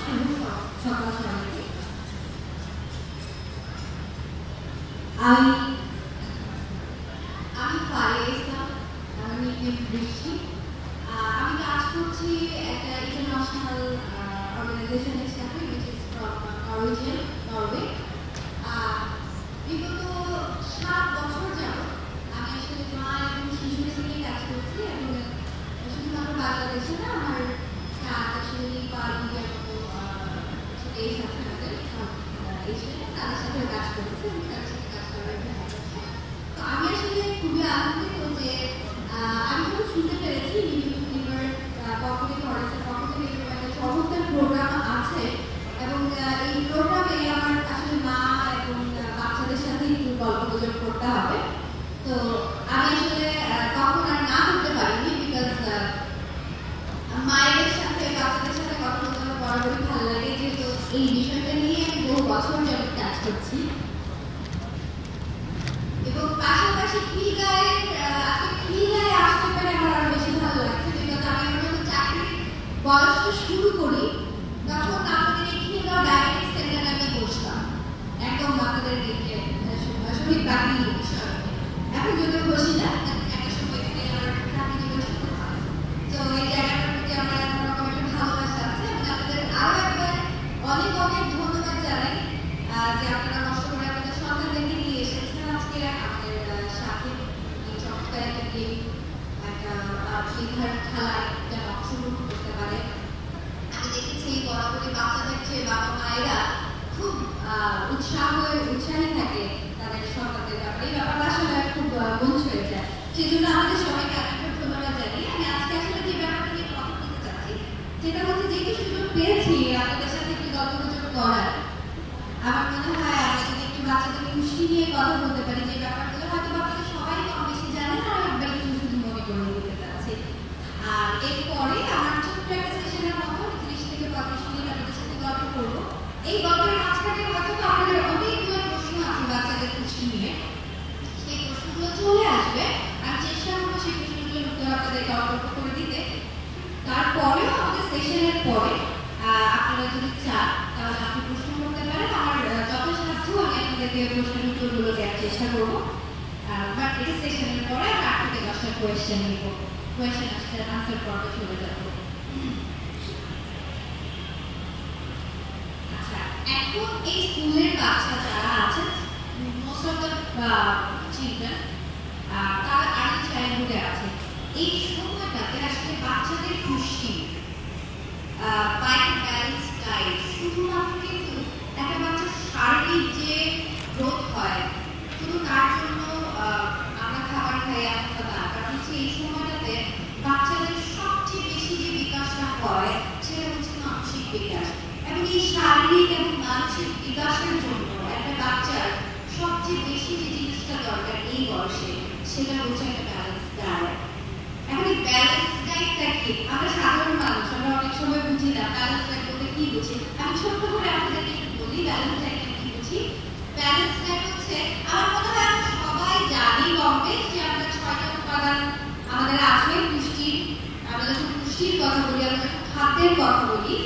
শুভ সকাল সবাইকে। আমি ফারিয়া ইসলাম, আমি বৃষ্টি। আমি কাজ করছি একটা ইন্টারন্যাশনাল অর্গানাইজেশনের সাথে, which is from Norwegian, Norway। বিগত 7 বছর যাবত আমি আসলে মা এবং শিশু নিয়ে কাজ করছি, এবং শুধুমাত্র বাংলাদেশে না, আমার কাজ আসলে নেপাল, ইন্ডিয়ার মতো দেশ আছে আমাদের এশিয়াতে, তাদের সাথে কাজ করছি, আমি তাদের সাথে কাজ করার জন্য। তো আমি আসলে খুবই আনন্দিত যে আমি যখন শুনতে পেরেছি ইউনিভার পক্ষ থেকে, অর্ডারের পক্ষ থেকে একটা চমৎকার প্রোগ্রাম আছে, এবং এই প্রোগ্রামে আমার আসলে মা এবং বাচ্চাদের সাথে একটু গল্প গুজব করতে হবে। তো আমি আসলে তখন আর না করতে পারিনি, বিকজ মায়েদের সাথে বাচ্চাদের সাথে কথা বলতে আমার বরাবরই ভালো লাগে, যেহেতু এই বিষয়টা নিয়ে আমি বহু বছর যাবত কাজ করছি। এবং পাশাপাশি খিলগাঁয়ে আসতে পারে আমার আরো বেশি ভালো লাগছে, বিকজ আমি যখন চাকরির বয়সটা শুরু করি তখন আপনাদের এই খিলগাঁও ডায়াবেটিস সেন্টারে আমি বসতাম, একদম আপনাদের শহীদ বাকি এখন যদিও বসি না, একটা সময় থেকে আমার চাকরি জীবন শুরু হয়। তো এই জায়গাটার প্রতি আমার এরকম একটা ভালোবাসা আছে, এবং আপনাদের আরো একবার অনেক অনেক ধন্যবাদ জানাই যে আপনারা কষ্ট করে আপনাদের সন্তানদেরকে নিয়ে এসেছেন আজকে আমাদের সাথে এই চমৎকার একটা গেম, একটা শেখার খেলায় যেন অংশগ্রহণ করতে পারে। আমি দেখেছি বরাবরই বাচ্চাদের চেয়ে বাবা মায়েরা খুব উৎসাহী থাকে তাদের সন্তানদের ব্যাপারে। এই ব্যাপারটা আসলে খুব মন ছুঁয়ে যায়, সেই জন্য আমাদের সবাইকে আরেকবার ধন্যবাদ জানিয়ে আমি আজকে আসলে যে ব্যাপারটা নিয়ে কথা বলতে চাচ্ছি, যেটা হচ্ছে যেহেতু সুযোগ পেয়েছি আপনাদের সাথে একটু গল্পগুজব করার, আমার মনে হয় আমরা যদি একটু বাচ্চাদের খুশি নিয়ে কথা বলতে পারি, যে ব্যাপারগুলো হয়তো আপনাদের সবাই কম বেশি জানেন, আর একবার একটু শুধু মনে করে দিতে চাচ্ছি। আর এরপরে আমার ছোট্ট একটা সেশনের মতো 30 থেকে 35 মিনিট আপনাদের সাথে গল্প করবো। এই গল্পের মাঝখানে হয়তো আপনাদের অনেকগুলো প্রশ্ন আছে বাচ্চাদের খুশি নিয়ে, সেই প্রশ্নগুলো চলে আসবে, আমি চেষ্টা করবো সেই প্রশ্নগুলোর উত্তর আপনাদেরকে অল্প করে দিতে। তারপরেও আমাদের সেশনের পরে আপনারা যদি চান তাহলে আপনি প্রশ্ন করতে পারেন, আমার যথাসাধ্য আমি আপনাদেরকে প্রশ্নের উত্তরগুলো দেওয়ার চেষ্টা করবো। বাট এটা সেশনের পরে আমরা 8 থেকে 10টা কোয়েশ্চেন নিব, কোয়েশ্চেন আনসার পর্বে চলে যাবো। আচ্ছা, এখন এই স্কুলের বাচ্চা যারা আছেন, মোস্ট অফ দ্য চিলড্রেন তারা আর্লি চাইল্ডহুডে আছে, এই সময়টাতে আসলে বাচ্চাদের পুষ্টি বাইক ব্যালেন্স ডায়েট শুধুমাত্র কিন্তু একটা বাচ্চার শারীরিক যে গ্রোথ হয় শুধু তার জন্য আমরা খাবার খাই এমনটা না, কারণ হচ্ছে এই সময়টাতে বাচ্চাদের সবচেয়ে বেশি যে বিকাশটা হয় সেটা হচ্ছে মানসিক বিকাশ, এবং এই শারীরিক এবং মানসিক বিকাশের জন্য একটা বাচ্চার সবচেয়ে বেশি যে জিনিসটা দরকার এই বয়সে সেটা হচ্ছে একটা ব্যালেন্স ডায়েট। এখন এই ব্যালেন্স ডায়েটটা কি? আমরা সাধারণ মানুষ, আমরা অনেক সময় বুঝি না ব্যালেন্স ডায়েট বলতে কি বুঝি। আমি ছোট্ট করে আপনাদেরকে একটু বলি ব্যালেন্স ডায়েটটা কি বুঝি। ব্যালেন্স ডায়েট হচ্ছে, আমার মনে হয় আমরা সবাই জানি কমবে যে আমরা 6টা উপাদান আমাদের আছে পুষ্টির। আমরা যখন পুষ্টির কথা বলি, আমরা যখন খাদ্যের কথা বলি,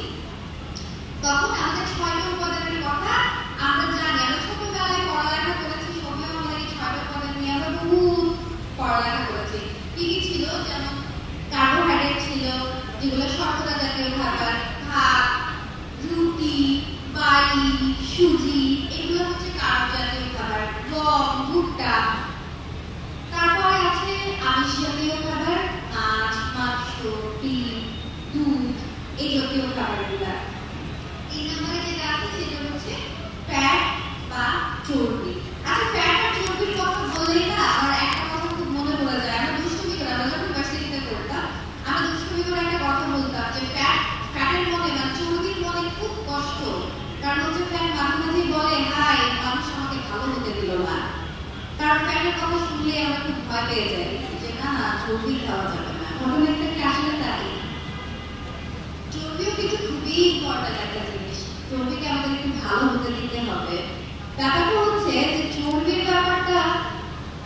তখন আমাদের 6টা উপাদানের কথা আমরা জানি। আমরা ছোটবেলায় পড়ালেখা করেছি, সবাই আমাদের এই 6টা উপাদান নিয়ে আমরা বহু পড়ালেখা করেছি। কি কি ছিল? যেমন কার্বোহাইড্রেট ছিল, যেগুলো শর্করা জাতীয় খাবার, ভাত, রুটি, বার্লি, সুজি, এগুলো হচ্ছে কার্ব জাতীয় খাবার, গম, ভুট্টা। তারপরে আছে আমিষ জাতীয় খাবার, মাছ, মাংস, ডিম, দুধ, এই জাতীয় খাবারগুলো। 3 নম্বরে যেটা আছে সেটা হচ্ছে ফ্যাট বা চর্বি। আচ্ছা, ফ্যাট আর চর্বির কথা বললেই না আমার একটা কথা খুব মনে পড়ে যায়। আমরা দুষ্টুমি করে, আমরা যখন ইউনিভার্সিটিতে পড়তাম, আমরা দুষ্টুমি করে একটা কথা বলতাম যে ফ্যাটের মনে, মানে চর্বির মনে খুব কষ্ট, কারণ হচ্ছে ফ্যাট মাঝে মাঝে বলে হাই মানুষ আমাকে ভালো হতে দিল না। কারণ ফ্যাটের কথা শুনলে আমরা খুব ভয় পেয়ে যাই যে না চর্বি খাওয়া যাবে না। ঘটনাটা কি আসলে তাই? চর্বিও কিন্তু খুবই ইম্পর্টেন্ট একটা জিনিস, চর্বিকে আমাদের একটু ভালো হতে দিতে হবে। ব্যাপারটা হচ্ছে যে চর্বির ব্যাপারটা,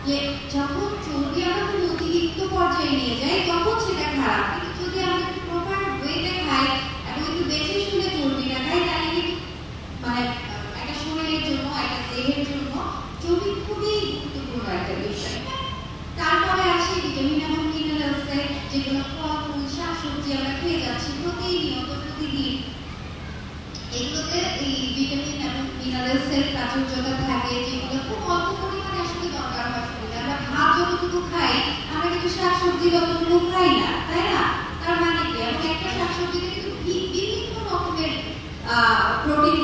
যে যখন চর্বি আমরা খুব অতিরিক্ত পর্যায়ে নিয়ে যাই তখন সেটা খারাপ, কিন্তু যদি আমরা একটু প্রপার ওয়েতে খাই এবং একটু বেছে শুনে চর্বিটা খাই প্রাচুর্যতা থাকে যেগুলো খুব অল্প পরিমাণে আসলে দরকার হয় শরীরে। আমরা ভাত যতটুকু খাই আমরা কিন্তু শাকসবজি ততটুকু খাই না, তাই না? তার মানে কি এবং একটা শাকসবজিতে কিন্তু বিভিন্ন রকমের প্রোটিন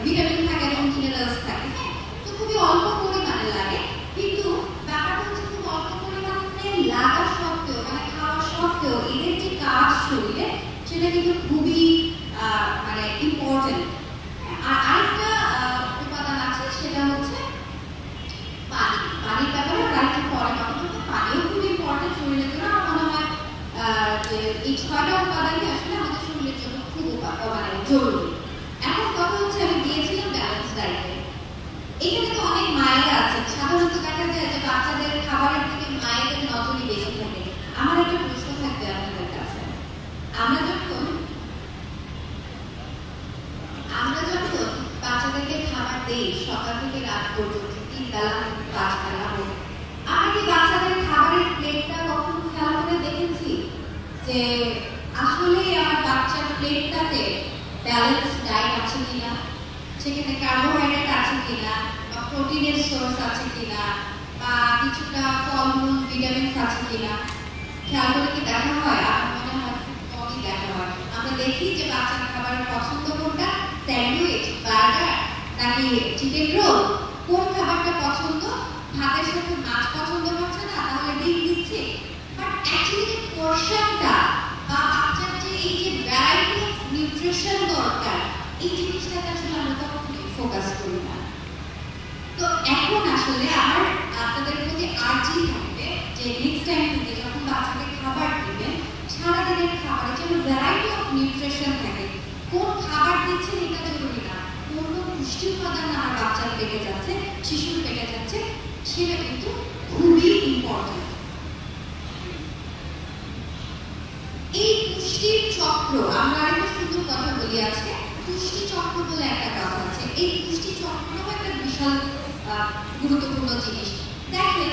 ভিটামিন থাকে এবং মিনারেলস থাকে, হ্যাঁ? তো খুবই অল্প পরিমাণে লাগে, কিন্তু ব্যাপারটা হচ্ছে খুব অল্প পরিমাণে লাগা সত্ত্বেও মানে খাওয়া সত্ত্বেও এদের যে কাজ শরীরে সেটা কিন্তু খুবই মানে ইম্পর্টেন্ট। আর আরেকটা উপাদান আছে সেটা হচ্ছে পানি। পানির ব্যাপারে আমরা একটু পরে কথা বলবো। পানিও খুব ইম্পর্টেন্ট শরীরের জন্য। আমার মনে হয় যে এই 6টা উপাদানই আসলে আমাদের শরীরের জন্য খুব মানে জরুরি। এখন কথা হচ্ছে আমি দিয়েছিলাম ব্যালেন্স ডায়েটে। এখানে তো অনেক মায়েরা আছে, সাধারণত দেখা যায় যে বাচ্চাদের খাবারের দিকে মায়েদের নজরই বেশি থাকে। আমার একটা প্রশ্ন থাকবে আপনাদের কাছে, আমরা যখন বাচ্চাদেরকে খাবার দেই সকাল থেকে রাত পর্যন্ত 3 বেলা 5 বেলা হোক, আমরা কি বাচ্চাদের খাবারের প্লেটটা কখনো খেয়াল করে দেখেছি যে আসলে আমার বাচ্চার প্লেটটাতে ব্যালেন্স ডায়েট আছে কিনা, সেখানে কার্বোহাইড্রেট আছে কিনা, বা প্রোটিনের সোর্স আছে কিনা, বা কিছুটা ফলমূল ভিটামিনস আছে কিনা খেয়াল করে কি দেখা হয়? আমার মনে হয় খুব কমই দেখা হয়। আমরা দেখি যে বাচ্চার খাবারের পছন্দ কোনটা, স্যান্ডউইচ, বার্গার নাকি চিকেন রোল, কোন খাবারটা পছন্দ, ভাতের সাথে মাছ পছন্দ করছে না তাহলে ডিম দিচ্ছে। বাট অ্যাকচুয়ালি পোরশনটা বা বাচ্চার যে এই যে ভ্যারাইটি অফ নিউট্রিশন দরকার এই জিনিসটাকে আসলে আমরা কখনোই ফোকাস করি না। তো এখন আসলে আমার আপনাদের প্রতি আর্জি থাকবে যে নেক্সট টাইম থেকে যখন বাচ্চাকে খাবার দিবেন সারাদিনের খাবারে যেন ভ্যারাইটি অফ নিউট্রিশন থাকে। কোন খাবার দিচ্ছেন এটা জরুরি না, কোন পুষ্টি উপাদান আমার বাচ্চার পেটে যাচ্ছে, শিশুর পেটে যাচ্ছে, সেটা কিন্তু খুবই ইম্পর্টেন্ট। এই পুষ্টির চক্র আমরা আরেকটা সুন্দর কথা বলি আজকে, পুষ্টি চক্র বলে একটা কথা আছে। এই পুষ্টি চক্রটাও একটা বিশাল গুরুত্বপূর্ণ জিনিস। দেখেন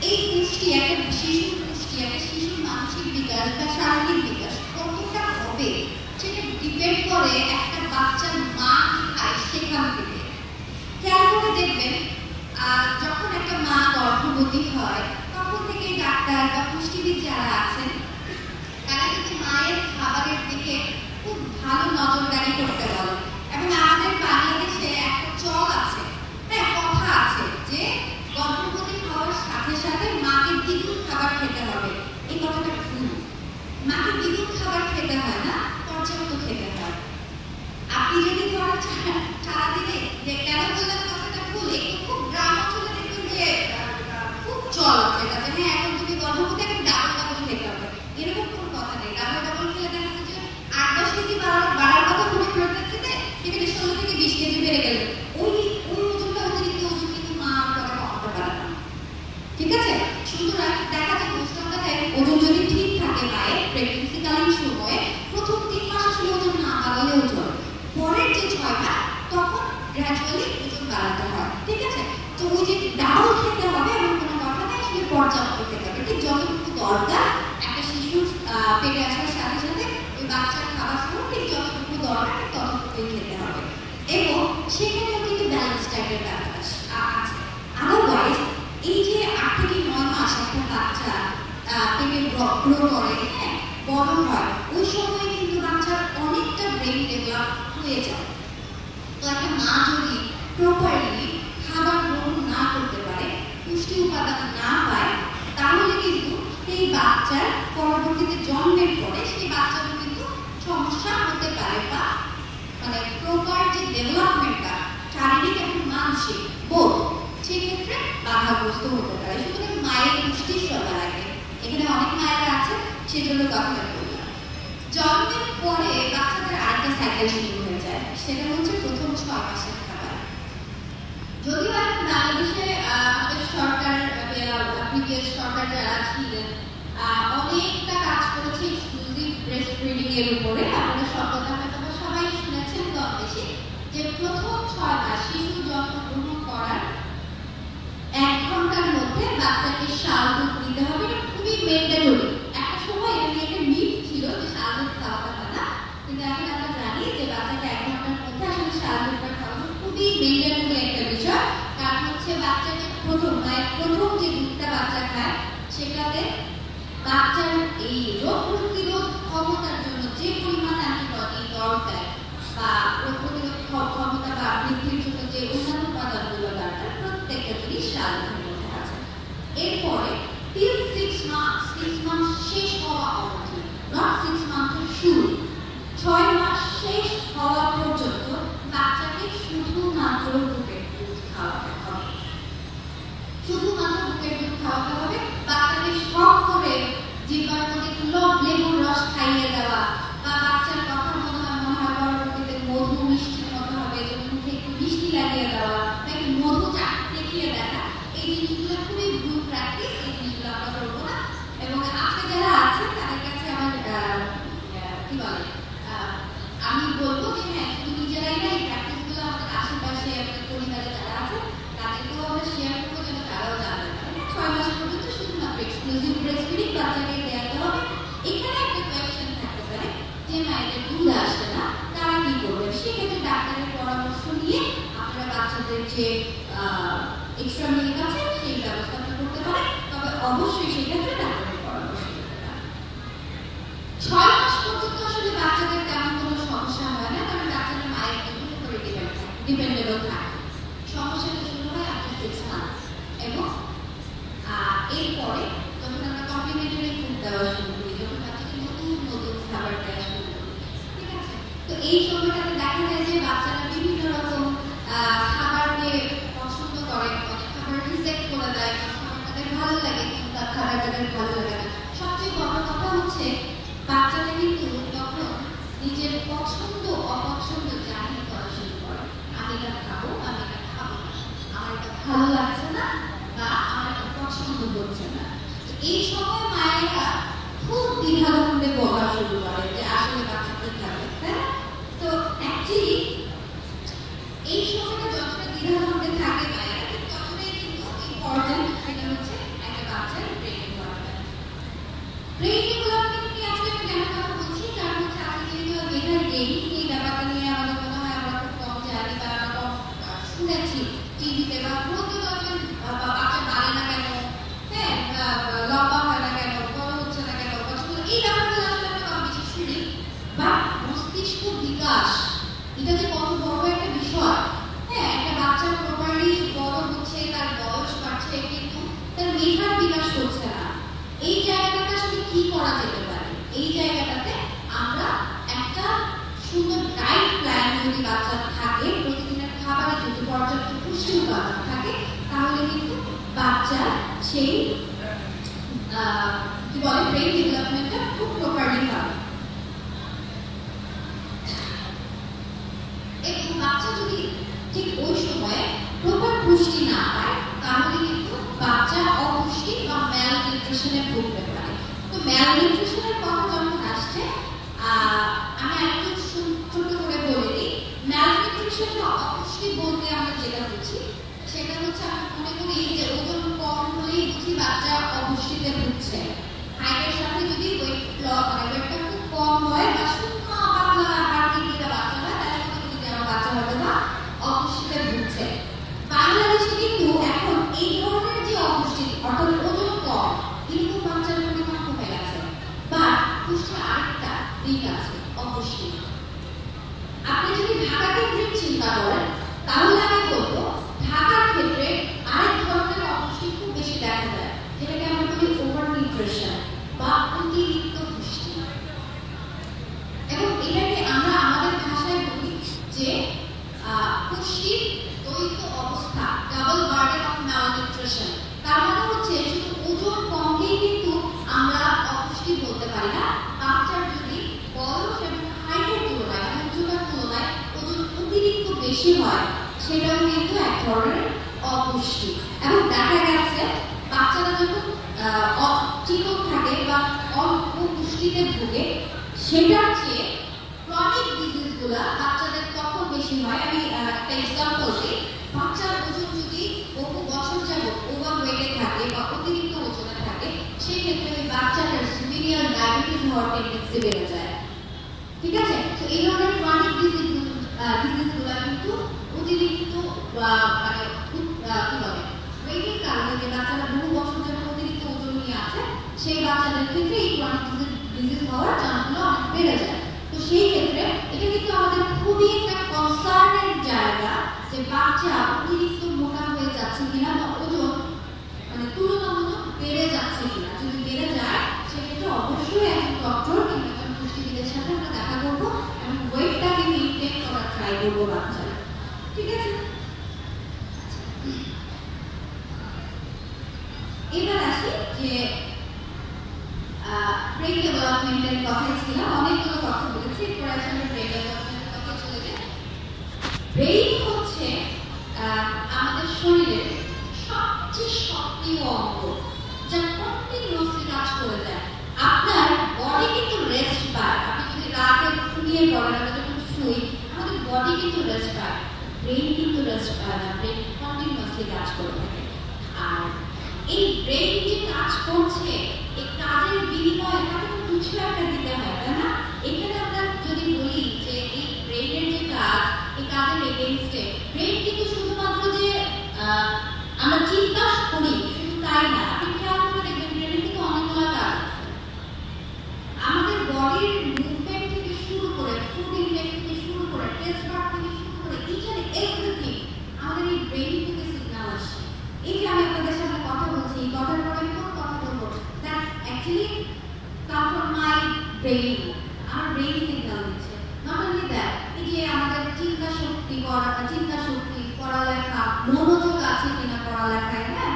এই পুষ্টি একটা শিশুর মানসিক বিকাশ বা শারীরিক বিকাশ কতটা হবে সেটা ডিপেন্ড করে একটা বাচ্চার মা কি খায় সেখান থেকে। খেয়াল করে দেখবেন যখন একটা মা গর্ভবতী হয় তখন থেকে ডাক্তার বা পুষ্টিবিদ যারা আছেন তারা কিন্তু মায়ের খাবারের দিকে খুব ভালো নজরদারি করতে বলেন। এবং আমাদের বাংলাদেশে একটা চল আছে, হ্যাঁ কথা আছে যে গর্ভবতী হওয়ার সাথে সাথে মাকে দ্বিগুণ খাবার খেতে হবে। এই কথাটা ভুল। মাকে দ্বিগুণ খাবার খেতে হয় না, পর্যাপ্ত খেতে হয়। আপনি যদি ধরেন সারাদিনে যে কেন বললাম কথাটা ভুল, একটু খুব গ্রাম অঞ্চলে দেখবেন যে খুব চল আছে এটা যে হ্যাঁ এখন তুমি গর্ভবতী এখন ডাবল খেতে হবে, এরকম কোনো কথা নেই। ডাবল খেলে দেখা যাচ্ছে যে 8-10 কেজি বাড়ার কথা কোনো প্রেগন্যান্সিতে সেখানে 16 থেকে 20 কেজি বেড়ে গেল। ওই ওজনটা অতিরিক্ত ওজন কিন্তু মা পরে কমাতে পারে না, ঠিক আছে? সুতরাং দেখা যায় মোস্টামটাতে ওজন যদি ঠিক থাকে মায়ের প্রেগন্যান্সিকালীন সময়ে প্রথম 3 মাস আসলে ওজন না বাড়ালেও চলে, পরের যে 6 মাস তখন গ্র্যাজুয়ালি ওজন বাড়াতে হয়, ঠিক আছে? তো ওই যে ডাবল খেতে হবে এমন কোনো কথা নেই, আসলে পর্যাপ্ত খেতে হবে, ঠিক যতটুকু দরকার একটা শিশুর পেটে আসার সাথে সাথে ওই বাচ্চার খাবার সময় ঠিক যতটুকু দরকার ততটুকুই খেতে হবে। এবং সেখানেও কিন্তু ব্যালেন্স ডায়েটের ব্যাপার আছে। আদারওয়াইজ এই যে 8 থেকে 9 মাস একটা বাচ্চা পেটে গ্রো করে, হ্যাঁ বড় হয়, ওই সময় কিন্তু বাচ্চার অনেকটা ব্রেন ডেভেলপ হয়ে যায়। তো একটা মা যদি প্রপারলি খাবার গ্রহণ না করতে পারে, পুষ্টি উপাদান না পায়, তাহলে কিন্তু সেই বাচ্চার পরবর্তীতে জন্মের পরে সেই বাচ্চারও কিন্তু সমস্যা হতে পারে, বা মানে প্রপার যে ডেভেলপমেন্টটা শারীরিক এবং মানসিক বোধ সেক্ষেত্রে বাধাগ্রস্ত হতে পারে। সুতরাং মায়ের পুষ্টি সবার আগে। এখানে অনেক মায়েরা আছে সেজন্য কথাটা বললাম। জন্মের পরে বাচ্চাদের আরেকটা সাইকেল শুরু হয়ে যায়, সেটা হচ্ছে প্রথম 6 মাসের খাবার। যদিও এখন বাংলাদেশে আমাদের সরকার প্রিভিয়াস সরকার যারা ছিলেন অনেকটা কাজ করেছে এক্সক্লুসিভ ব্রেস্ট ফিডিং এর উপরে। আপনারা শব্দটা হয়তো সবাই শুনেছেন কম বেশি, যে প্রথম 6 মাস শিশু জন্মগ্রহণ করার 1 ঘন্টার মধ্যে বাচ্চাকে শাল দুধ দিতে হবে। এটা খুবই ম্যান্ডেটরি। একটা সময় এটা নিয়ে একটা মিথ ছিল যে শাল দুধ খাওয়াটা না, কিন্তু এখন আমরা জানি যে বাচ্চাকে 1 ঘন্টার মধ্যে আসলে শাল দুধটা খাওয়ানো খুবই ম্যান্ডেটরি একটা বিষয়। প্রথম যে দুধটা বাচ্চা খায় সেটাতে বাচ্চার এই রোগ প্রতিরোধ ক্ষমতার জন্য যে পরিমাণ অ্যান্টিবডি দরকার বা রোগ প্রতিরোধ ক্ষমতা বা বৃদ্ধির জন্য যে অন্যান্য উপাদানগুলো দরকার প্রত্যেকটা জিনিস রাজধানীর মধ্যে আছে। এরপরে till 6 মাস শেষ হওয়া অবধি, not 6 মান্থের শুরু, 6 মাস শেষ হওয়া পর্যন্ত বাচ্চাকে শুধুমাত্র বুকের দুধ খাওয়াতে হবে। শুধুমাত্র বুকের দুধ খাওয়াতে হবে। বাচ্চাকে শখ করে জিহ্বার মধ্যে লেবুর রস খাইয়ে দেওয়া বা বাচ্চার কথা মনে হয় পরবর্তীতে মধু মিষ্টির মতো হবে, মুখে একটু মিষ্টি লাগিয়ে দেওয়া বা একটু মধু দেখিয়ে দেখা, এই জিনিসগুলো খুবই ভুল প্র্যাকটিস। এই জিনিসগুলো আমরা করবো না। এবং আজকে যারা আছেন তাদের কাছে আমার কি বলে আমি বলবো যে হ্যাঁ, শুধু নিজেরাই না, এই প্র্যাকটিসগুলো আমাদের আশেপাশে আমাদের পরিবারে যারা আছে তাদেরকেও আমরা শেয়ার করবো যেন তারাও জানতে পারে। 6 মাস পর্যন্ত শুধুমাত্র এক্সক্লুসিভ ব্রেস্ট ফিডিং বাচ্চাকে দেওয়াতে হবে। এখানে একটা কোয়েশ্চেন থাকতে পারে যে মায়েদের দুধ আসছে না, তারা কি করবে? সেক্ষেত্রে ডাক্তারের পরামর্শ নিয়ে আপনারা বাচ্চাদের যে এক্সট্রা মিল্ক আছে সেই ব্যবস্থাটা করতে পারেন। তবে অবশ্যই সেক্ষেত্রে ডাক্তারের পরামর্শ নিতে পারেন। 6 মাস পর্যন্ত আসলে বাচ্চাদের তেমন কোনো সমস্যা হয় না, কারণ বাচ্চাদের মায়ের দুধের উপরে ডিপেন্ডেবল থাকে। সমস্যাটা শুরু হয় আফটার 6 মান্থস এবং এরপরে যখন আমরা কমপ্লিমেন্টারি ফুড দেওয়া শুরু করি, যখন বাচ্চাকে নতুন নতুন খাবার দেওয়া শুরু করি, ঠিক আছে? তো এই সময়টাতে দেখা যায় যে বাচ্চারা বিভিন্ন রকম খাবারকে পছন্দ করে, অনেক খাবার রিজেক্ট করে দেয়, খাবার তাদের ভালো লাগে কিন্তু তার খাবার তাদের ভালো লাগে না। সবচেয়ে বড় কথা হচ্ছে বাচ্চারা কিন্তু তখন নিজের পছন্দ অপছন্দ জাহির করা শুরু করে। আমি এটা খাবো, আমি এটা খাবো না, আমার এটা ভালো লাগছে না বা আমার এটা পছন্দ হচ্ছে না। এই সময় মায়েরা খুব দ্বিধাদ্বন্দ্বে বলা শুরু করে যে আসলে বাচ্চা কি খাবে, তাই না? তো অ্যাকচুয়ালি এই সময়টা যতটা দ্বিধাদ্বন্দ্বে থাকে মায়েরা, ঠিক ততটাই কিন্তু ইম্পর্টেন্ট। সেটা হচ্ছে একটা বাচ্চার ব্রেন ডেভেলপমেন্ট। ব্রেন ডেভেলপমেন্ট নিয়ে আজকে আমি কেন কথা বলছি? কারণ হচ্ছে আজকে যেহেতু মেধার গেম, এই ব্যাপারটা নিয়ে আমাদের মনে হয় আমরা খুব কম জানি বা আমরা কম শুনেছি টিভিতে বা গ্রোথ ডেভেলপমেন্ট বা বাচ্চা বাড়ে না কেন, হ্যাঁ, লম্বা হয় না কেন, বড় হচ্ছে না কেন, এই ব্যাপারগুলো আসলে আমরা কম বেশি শুনি। বা মস্তিষ্ক বিকাশ, এটা যে কত বড় একটা বিষয়, হ্যাঁ, একটা বাচ্চা প্রপারলি বড় হচ্ছে, তার বয়স বাড়ছে কিন্তু তার মেধার বিকাশ হচ্ছে না। এই জায়গাটাতে আসলে কি করা যেতে পারে? এই জায়গাটাতে আমরা একটা সুন্দর ডায়েট প্ল্যান যদি বাচ্চার থাকে, প্রতিদিনের খাবারে যদি পর্যাপ্ত পুষ্টি উপাদান থাকে, তাহলে কিন্তু বাচ্চার সেই কি বলে ব্রেন ডেভেলপমেন্টটা খুব প্রপারলি হবে। এবং বাচ্চা যদি ঠিক ওই সময়ে প্রপার পুষ্টি না পায়, তাহলে কিন্তু বাচ্চা অপুষ্টি বা ম্যালনিউট্রিশনে ভুগতে পারে। তো ম্যালনিউট্রিশনের কথা যখন আসছে, আমি একটু ছোট করে বলে দিই। ম্যালনিউট্রিশন বা অপুষ্টি বলতে আমরা যেটা বুঝি সেটা হচ্ছে, আমি মনে করি যে ওজন কম হলেই বুঝি বাচ্চা অপুষ্টিতে ভুগছে। হাইটের সাথে যদি ওয়েটটা খুব কম হয় বা শুকনো পাতলা আহার দিয়ে বাচ্চা হয়, তাহলে কিন্তু যদি আমার বাচ্চা হয়তো বা অপুষ্টিতে ভুগছে। বাংলাদেশে কিন্তু এখন এই ধরনের যে অপুষ্টি, অর্থাৎ ওজন কম, এরকম বাচ্চার পরিমাণ কমে গেছে। বা পুষ্টির আরেকটা দিক আছে, অপুষ্টি। আপনি যদি ঢাকা কেন্দ্রিক চিন্তা করেন, তাহলে আমি বলবো ঢাকার ক্ষেত্রে আরেক ধরনের অপুষ্টি খুব বেশি দেখা যায়, যেটাকে আমরা বলি ওভার নিউট্রিশন বা অতিরিক্ত পুষ্টি। এবং এটাকে আমরা আমাদের ভাষায় বলি যে পুষ্টির দ্বৈত অবস্থা, ডাবল বার্ডেন অফ ম্যালনিউট্রিশন। তার মানে হচ্ছে শুধু ওজন কমলেই কিন্তু আমরা অপুষ্টি বলতে পারি না। বাচ্চার যদি বয়স এবং হাইটের তুলনায়, উচ্চতার তুলনায় ওজন অতিরিক্ত বেশি হয়, সেটাও কিন্তু এক ধরনের অপুষ্টি। এবং দেখা গেছে বাচ্চারা যখন চিকন থাকে বা অল্প পুষ্টিতে ভোগে, সেটার চেয়ে ক্রনিক ডিজিজগুলো বাচ্চাদের তখন বেশি হয়। আমি একটা এক্সাম্পল দিই। বাচ্চার ওজন যদি বহু বছর যাবত ওভার ওয়েটে থাকে বা অতিরিক্ত ওজনে থাকে, সেই ক্ষেত্রে ওই বাচ্চাটার সিভিয়ার ডায়াবেটিস হওয়ার টেন্ডেন্সি বেড়ে যায়। ঠিক আছে? তো এই ধরনের ক্রনিক ডিজিজগুলো কিন্তু অতিরিক্ত মানে কি বলে ব্রেনের কারণে যে বাচ্চারা বহু বছর ধরে অতিরিক্ত ওজন নিয়ে আছে সেই বাচ্চাদের ক্ষেত্রে এই ক্রনিক ডিজিজ হওয়ার চান্সগুলো অনেক বেড়ে যায়। তো সেই ক্ষেত্রে এটা কিন্তু আমাদের খুবই একটা কনসার্নের জায়গা যে বাচ্চা অতিরিক্ত মোটা হয়ে যাচ্ছে কিনা বা ওজন মানে তুলনামূলক বেড়ে যাচ্ছে কিনা। যদি বেড়ে যায় সেক্ষেত্রে অবশ্যই একজন ডক্টর কিংবা একজন পুষ্টিবিদের সাথে আমরা দেখা করবো এবং ওয়েটটাকে মেনটেন করার ট্রাই করবো বাচ্চারা। ঠিক আছে, এবার আসি যে ব্রেন ডেভেলপমেন্টের কথা ছিল, অনেকগুলো কথা বলেছি, এরপর আসলে ব্রেন ডেভেলপমেন্টের কথা চলে যায়। ব্রেন হচ্ছে আমাদের শরীরের সবচেয়ে সক্রিয় অঙ্গ যা কন্টিনিউয়াসলি কাজ করে যায়। আপনার বডি কিন্তু রেস্ট পায়, আপনি যদি রাতে ঘুমিয়ে পড়েন, আমরা যখন শুই আমাদের বডি কিন্তু রেস্ট পায়, ব্রেন কিন্তু রেস্ট পায় না, ব্রেন কন্টিনিউয়াসলি কাজ করে থাকে। আর এই ব্রেন যে কাজ করছে এই কাজের বিনিময়ে তাকে তো কিছু একটা দিতে হয়, তাই না? এখানে আমরা যদি বলি যে এই ব্রেনের যে কাজ, এই কাজের এগেইনস্টে ব্রেন কিন্তু শুধুমাত্র যে আমরা চিন্তা করি শুধু তাই না, আপনি খেয়াল করে দেখবেন ব্রেনের কিন্তু অনেকগুলো কাজ আছে। আমাদের বডির মুভমেন্ট থেকে শুরু করে, ফুড ইনটেক থেকে শুরু করে, টেস্ট বাড থেকে শুরু করে, ইচ এন্ড এভরিথিং আমাদের এই ব্রেন থেকে সিগন্যাল আসে। এই যে আমি আপনাদের সাথে কথা বলছি, এই কথার পরে আমি কোন কথা বলবো, that actually come from my brain, আমার ব্রেন সিগন্যাল দিচ্ছে। নট অনলি দ্যাট, এই যে আমাদের চিন্তা শক্তি, পড়ালেখা, মনোযোগ আছে কিনা পড়ালেখায়, হ্যাঁ,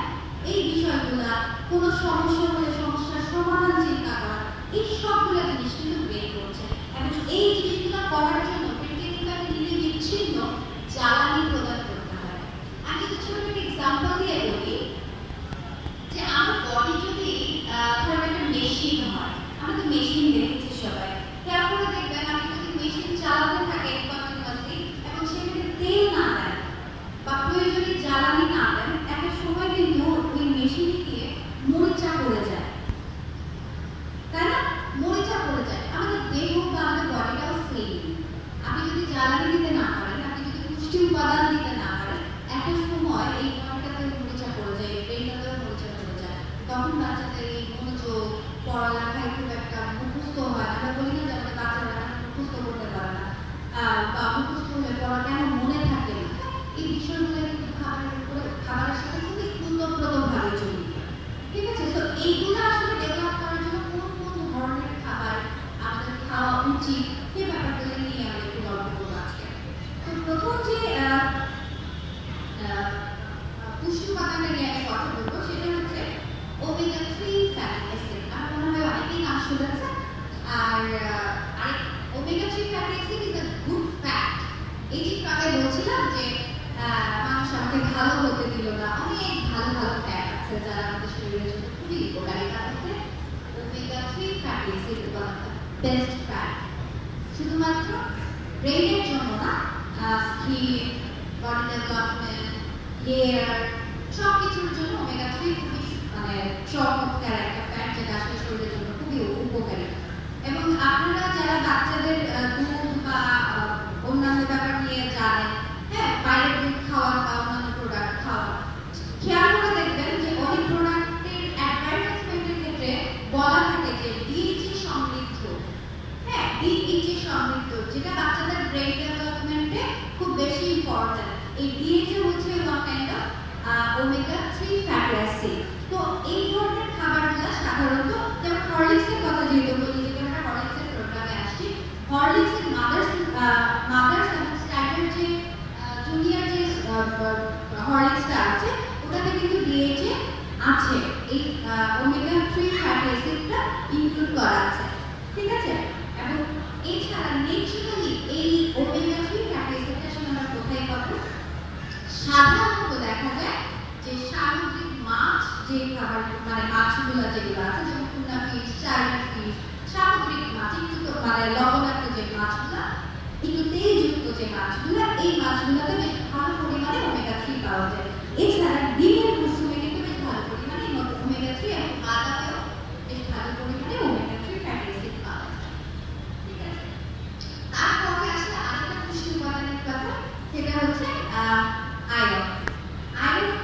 এই বিষয়গুলা, কোনো সমস্যা হলে সমস্যার সমাধান চিন্তা করা, এই সবগুলো জিনিস কিন্তু ব্রেন করছে। এবং এই জিনিসগুলো করার জন্য ব্রেনকে কিন্তু একটা নির্বিচ্ছিন্ন জ্বালানি প্রদান করতে হয়। আমি যদি ছোট একটা এক্সাম্পল দিয়ে বলি যে আমার বডি যদি ধরেন একটা মেশিন হয়, আমরা তো মেশিন দেখেছি সবাই, খেয়াল করে দেখবেন আপনি যদি মেশিন চালাতে থাকেন কন্টিনিউয়াসলি এবং সেখানে তেল না দেন বা প্রয়োজনীয় জ্বালানি না দেন, একটা সময় কিন্তু ওই মেশিন দিয়ে মরিচা পড়ে যায়, তাই না? মরিচা পড়ে যায়। আমাদের দেহ বা আমাদের বডিটাও সেম, আপনি যদি জ্বালানি দিতে না পারেন, আপনি যদি পুষ্টি উপাদান দিতে না পারেন, একটা সময় এই বডিটাতে মরিচা পড়ে যায়, ব্রেনটাতেও মরিচা পড়ে যায়। তখন বাচ্চাদের এই মনোযোগ, পড়ালেখায় খুব একটা মুখস্থ হয়, আমরা বলি না যে আমাদের বাচ্চারা মুখস্থ করতে পারে না বা মুখস্থ হলে পড়া কেন মনে থাকে না, এই বিষয়গুলো কিন্তু খাবারের সাথে খুবই ওতপ্রোতভাবে জড়িত। ঠিক আছে, তো এইগুলো আসলে ডেভেলপ করার জন্য কোন কোন ধরনের খাবার আমাদের খাওয়া উচিত সেই ব্যাপারগুলো নিয়ে আমি একটু গল্প করবো আজকে। তো প্রথম যে পুষ্টি উপাদানটা নিয়ে আমি কথা বলবো সেটা হচ্ছে ওমেগা 3 ফ্যাটি অ্যাসিড। আমার মনে হয় অনেকেই নাম শুনেছে। আর omega 3 fatty acid is a good fat. এই যে আগে বলছিলাম যে মানুষ আমাকে ভালো হতে দিল না, অনেক ভালো ভালো ফ্যাট আছে যারা আমাদের শরীরের জন্য খুবই উপকারী, তার মধ্যে omega 3 fatty acid one of the best fat. শুধুমাত্র ব্রেনের জন্য না, স্কিন, বডি ডেভেলপমেন্ট, হেয়ার, সব কিছুর জন্য ওমেগা 3 খুবই মানে চমৎকার একটা ফ্যাট যেটা আসলে শরীরের জন্য খুবই উপকারী। এবং আপনারা যারা বাচ্চাদের দুধ বা অন্যান্য ব্যাপার নিয়ে জানেন, হ্যাঁ, বাইরের দুধ খাওয়া বা অন্যান্য প্রোডাক্ট খাওয়া, খেয়াল করে দেখবেন যে অনেক প্রোডাক্টের অ্যাডভার্টাইজমেন্টের ক্ষেত্রে বলা থাকে যে ডিএইচএ সমৃদ্ধ, হ্যাঁ, ডিএইচএ সমৃদ্ধ, যেটা বাচ্চাদের ব্রেন ডেভেলপমেন্টে খুব বেশি ইম্পর্টেন্ট। এই ডিএইচএ হচ্ছে one kind of omega 3 fatty acid. তো এই ধরনের খাবারগুলো সাধারণত, যেমন হরলিক্সের কথা যেহেতু বলি, যেহেতু আমরা হরলিক্সের প্রোগ্রামে আসছি, হরলিক্সের মাদার্স এবং স্ট্যান্ডার্ড যে জুনিয়র যে হরলিক্সটা আছে ওটাতে কিন্তু ডিএইচএ আছে, এই ওমেগা 3 ফ্যাটি অ্যাসিডটা ইনক্লুড করা আছে। ঠিক আছে, এবং এছাড়া ন্যাচারালি এই ওমেগা 3 ফ্যাটি অ্যাসিডটা আসলে আমরা কোথায় পাবো? সাধারণত দেখা যায় যে সামুদ্রিক মাছ, যে খাবার মানে মাছগুলো যেগুলো আছে, যেমন টুনা ফিশ, চাইনা ফিশ, সামুদ্রিক মাছ, একটু মানে লবণাক্ত যে মাছগুলো, একটু তেলযুক্ত যে মাছগুলো, এই মাছগুলোতে বেশ ভালো পরিমাণে ওমেগা 3 পাওয়া যায়। এছাড়া ডিমের কুসুমে কিন্তু বেশ ভালো পরিমাণে ওমেগা 3 এবং বাদামেও বেশ ভালো পরিমাণে ওমেগা 3 ফ্যাটি অ্যাসিড পাওয়া যায়। ঠিক আছে, তারপরে আসলে আরেকটা পুষ্টি উপাদানের কথা, সেটা হচ্ছে আয়রন। আয়রন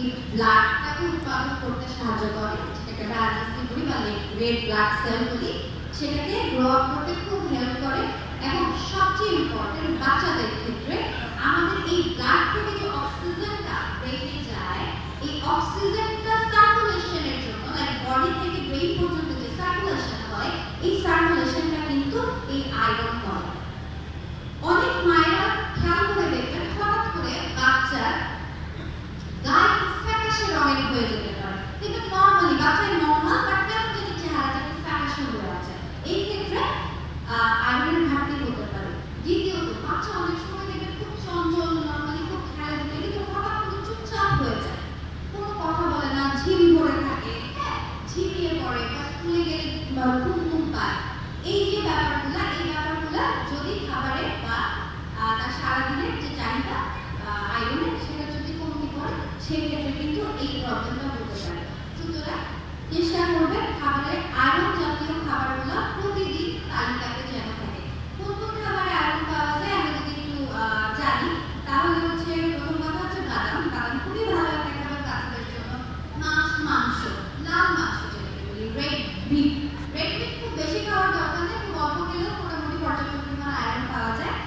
এই ব্লাডটাকে উৎপাদন করতে সাহায্য করে, যেটাকে রাজনীতি বলি বা রেড ব্লাড সেল বলি, সেটাকে গ্রো আপ করতে খুব হেল্প করে। এবং সবচেয়ে ইম্পর্টেন্ট বাচ্চাদের ক্ষেত্রে আমাদের এই ব্লাড থেকে যে অক্সিজেনটা ব্রেইনে যায়, এই অক্সিজেনটা সার্কুলেশনের জন্য লাইক বডি থেকে ব্রেইন পর্যন্ত যে সার্কুলেশন হয়, এই সার্কুলেশনটা কিন্তু এই আয়রন করে। অনেক মায়েরা খেয়াল করে দেখবেন হঠাৎ করে বাচ্চার গায়ে ফ্যাকাশে রঙের হয়ে যেতে পারে, কিন্তু নর্মালি বাচ্চার নর্মাল বাট কেন যদি চেহারাটাকে ফ্যাকাশে হয়ে আছে, এই ক্ষেত্রে আয়রনের ঘাটতি হতে পারে। দ্বিতীয়ত বাচ্চা অনেক সময় দেখবেন খুব চঞ্চল, নর্মালি খুব খেলাধুলা, কিন্তু হঠাৎ করে চুপচাপ হয়ে যায়, কোনো কথা বলে না, ঝিম ধরে থাকে, ঝিমিয়ে পড়ে বা স্কুলে গেলে ঘুম ঘুম পায়। এই যে ব্যাপারগুলা যদি খাবারে বা তার সারাদিনের যে চাহিদা আয়রনের সেটা যদি কমতি পড়ে, সেক্ষেত্রে কিন্তু এই প্রবলেমটা হতে পারে। সুতরাং চেষ্টা করবেন খাবারে আয়রন জাতীয় খাবারগুলো প্রতিদিন তালিকাতে যেন থাকে। কোন কোন খাবারে আয়রন পাওয়া যায় আমরা যদি একটু জানি, তাহলে হচ্ছে প্রথম কথা হচ্ছে বাদাম। বাদাম খুবই ভালো একটা খাবার বাচ্চাদের জন্য। মাছ, মাংস, লাল মাংস যেটাকে বলি, রেড মিট। রেড মিট খুব বেশি খাওয়ার দরকার নেই, খুব অল্প খেলেও মোটামুটি পর্যাপ্ত পরিমাণ আয়রন পাওয়া যায়।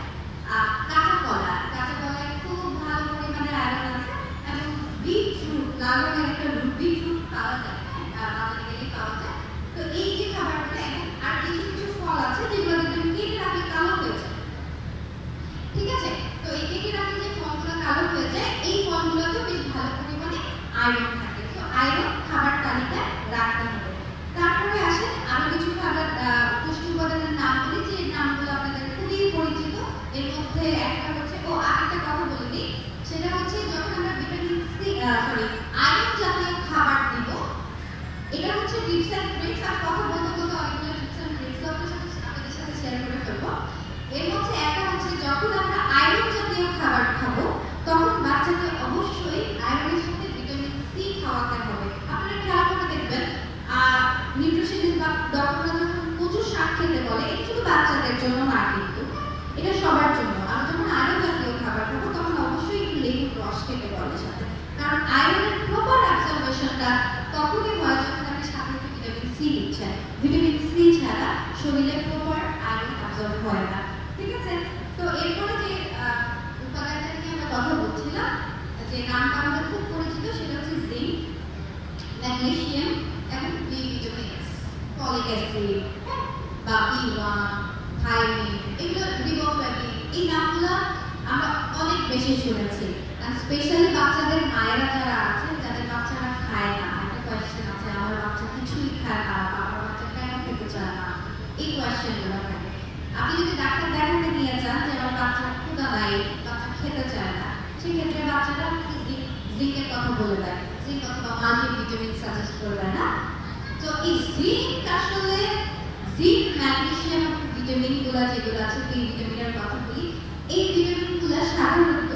কাঁচা কলায় খুব ভালো পরিমাণে আয়রন আছে। এবং বিটরুট, লাল রঙের একটা বিটরুট পাওয়া যায়, বাজারে গেলে পাওয়া যায়। তো এই যে খাবারগুলো, আর কিছু কিছু ফল আছে যেগুলো দেখবেন কেটে রাখলে কালো হয়ে যায়, ঠিক আছে? তো এই কেটে রাখলে যে ফলগুলো কালো হয়ে যায়, এই ফলগুলোতে বেশ ভালো পরিমাণে আয়রন থাকে। তো আয়রন খাবার তালিকায় রাখতে হবে। তারপরে আসেন আরো কিছু খাবার পুষ্টি উপাদানের নাম বলি, যে নামগুলো আপনাদের খুবই পরিচিত। এর মধ্যে একটা হচ্ছে, আরেকটা কথা বলে দিই, সেটা হচ্ছে যখন আমরা ভিটামিন সি আয়রন জাতীয় খাবার দিব, এটা হচ্ছে টিপস এন্ড ট্রিক্স। আর কথা বলতে বলতে অনেকগুলো টিপস এন্ড ট্রিক্স আপনাদের সাথে শেয়ার করে ফেলবো। এর মধ্যে একটা হচ্ছে যখন আমরা আয়রন জাতীয় খাবার খাবো, তখন বাচ্চাকে অবশ্যই আয়রনের সাথে ভিটামিন সি খাওয়াতে হবে। আপনারা খেয়াল করে দেখবেন নিউট্রিশনিস্ট বা ডক্টররা যখন প্রচুর শাক খেতে বলে, এটা শুধু বাচ্চাদের জন্য না, কিন্তু এটা সবার জন্য। আর যখন আয়রন জাতীয় খাবার খাবো, তখন অবশ্যই একটু লেবুর রস খেতে বলে সাথে, কারণ আয়রনের প্রপার অ্যাবজর্বেশনটা তখনই হয় যখন আপনি সাথে ভিটামিন সি দিচ্ছেন। ভিটামিন সি ছাড়া শরীরে প্রপার আয়রন অ্যাবজর্ব হয় না, ঠিক আছে? তো এরপরে যে উপাদানটা নিয়ে আমরা কথা বলছিলাম, যে নামটা আমাদের খুব পরিচিত, সেটা হচ্ছে জিঙ্ক, ম্যাগনেসিয়াম এবং বি ভিটামিনস, ফলিক অ্যাসিড বা B1, থাইমিন, এগুলো রিবোফ্লাভিন, এই নামগুলো আমরা অনেক বেশি শুনেছি। আর স্পেশালি বাচ্চাদের মায়েরা যারা আছে, যাদের বাচ্চারা খায় না, একটা কোয়েশ্চেন আছে, আমার বাচ্চা কিছুই খায় না, আমার বাচ্চা কেন খেতে চায় না, এই কোয়েশ্চেনগুলো থাকে। আপনি যদি ডাক্তার দেখাতে নিয়ে যান যে আমার বাচ্চা ক্ষুধা নাই, বাচ্চা খেতে চায় না, সেক্ষেত্রে বাচ্চাটা জিঙ্কের কথা বলে দেয়, জিঙ্ক অথবা মাল্টিভিটামিন সাজেস্ট করবে না। তো এই জিঙ্ক আসলে জিঙ্ক, ম্যাগনেসিয়াম, ভিটামিনগুলো যেগুলো আছে, বি ভিটামিনের কথা বলি, এই ভিটামিনগুলো সাধারণত